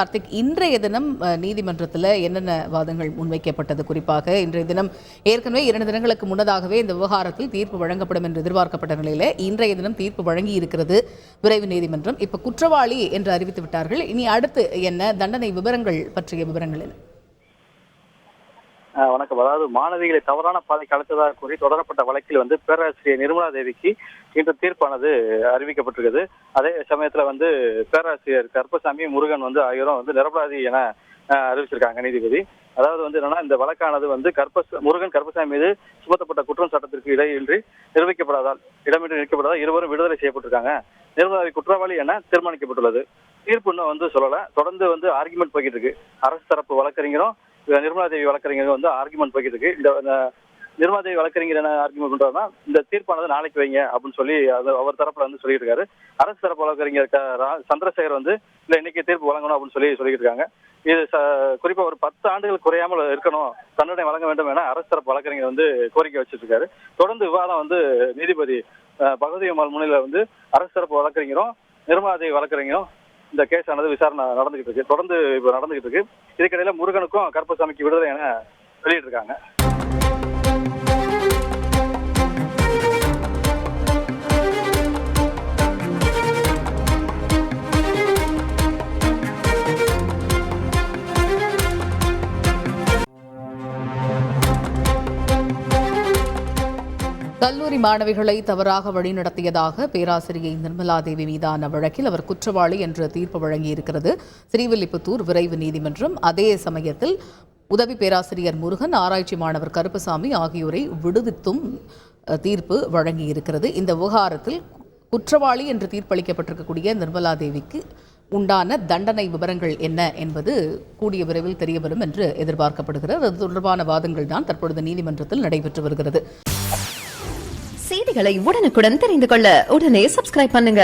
கார்த்திக், இன்றைய தினம் நீதிமன்றத்தில் என்னென்ன வாதங்கள் முன்வைக்கப்பட்டது? குறிப்பாக இன்றைய தினம் ஏற்கனவே 2 தினங்களுக்கு முன்னதாகவே இந்த விவகாரத்தில் தீர்ப்பு வழங்கப்படும் என்று எதிர்பார்க்கப்பட்ட நிலையில் இன்றைய தினம் தீர்ப்பு வழங்கி இருக்கிறது விரைவு நீதிமன்றம். இப்ப குற்றவாளி என்று அறிவித்து விட்டார்கள். இனி அடுத்து என்ன தண்டனை விவரங்கள் பற்றிய விவரங்கள் என்ன? வணக்கம். அதாவது மாணவிகளை தவறான பாதைக்கு அழைத்ததாக கூறி தொடரப்பட்ட வழக்கில் பேராசிரியர் நிர்மலா தேவிக்கு இன்று தீர்ப்பானது அறிவிக்கப்பட்டிருக்கிறது. அதே சமயத்துல பேராசிரியர் கருப்பசாமி, முருகன் ஆகியோரும் நிரபராதி என அறிவிச்சிருக்காங்க நீதிபதி. அதாவது என்னன்னா, இந்த வழக்கானது முருகன் கருப்பசாமி மீது சுமத்தப்பட்ட குற்றம் சட்டத்திற்கு இடமின்றி நிற்கப்படாதால் இருவரும் விடுதலை செய்யப்பட்டிருக்காங்க. நிர்மலாவை குற்றவாளி என தீர்மானிக்கப்பட்டுள்ளது. தீர்ப்பு இன்னும் சொல்லல. தொடர்ந்து ஆர்குமெண்ட் போய்கிட்டு இருக்கு. அரசு தரப்பு வழக்கறிஞரும் நிர்மலா தேவி வழக்கறிஞர் ஆர்குமெண்ட் போய்கிட்டு இருக்கு. இந்த நிர்மலா தேவி வழக்கறிஞர் என்ன ஆர்குமெண்ட் பண்றாருன்னா, இந்த தீர்ப்பானது நாளைக்கு வைங்க அப்படின்னு சொல்லி அவர் தரப்புல சொல்லிட்டு இருக்காரு. அரசு தரப்பு வழக்கறிஞர் சந்திரசேகர் இல்ல இன்னைக்கு தீர்ப்பு வழங்கணும் அப்படின்னு சொல்லிட்டு இருக்காங்க. இது குறிப்பா ஒரு 10 ஆண்டுகள் குறையாமல் இருக்கணும், தண்டனை வழங்க வேண்டும் என அரசு தரப்பு வழக்கறிஞர் கோரிக்கை வச்சிட்டு இருக்காரு. தொடர்ந்து விவாதம் நீதிபதி பகவதி அம்மாள் முன்னிலையில அரசு தரப்பு வழக்கறிஞரும் நிர்மலா தேவி வழக்கறிஞரும் இந்த கேஸ் ஆனது விசாரணை நடந்துகிட்டு இருக்கு. தொடர்ந்து இப்ப நடந்துகிட்டு இருக்கு. இதுக்கிடையில முருகனுக்கும் கருப்பசாமிக்கு விடுதலை என வெளியிட்டு இருக்காங்க. கல்லூரி மாணவிகளை தவறாக வழிநடத்தியதாக பேராசிரியை நிர்மலா தேவி மீதான வழக்கில் அவர் குற்றவாளி என்று தீர்ப்பு வழங்கியிருக்கிறது ஸ்ரீவில்லிபுத்தூர் விரைவு நீதிமன்றம். அதே சமயத்தில் உதவி பேராசிரியர் முருகன், ஆராய்ச்சி மாணவர் கருப்பசாமி ஆகியோரை விடுவித்தும் தீர்ப்பு வழங்கியிருக்கிறது. இந்த விவகாரத்தில் குற்றவாளி என்று தீர்ப்பளிக்கப்பட்டிருக்கக்கூடிய நிர்மலா தேவிக்கு உண்டான தண்டனை விவரங்கள் என்ன என்பது கூடிய விரைவில் தெரியவரும் என்று எதிர்பார்க்கப்படுகிறது. அது தொடர்பான வாதங்கள் தான் தற்பொழுது நீதிமன்றத்தில் நடைபெற்று வருகிறது. செய்திகளை உடனுக்குடன் தெரிந்து கொள்ள உடனே சப்ஸ்கிரைப் பண்ணுங்க.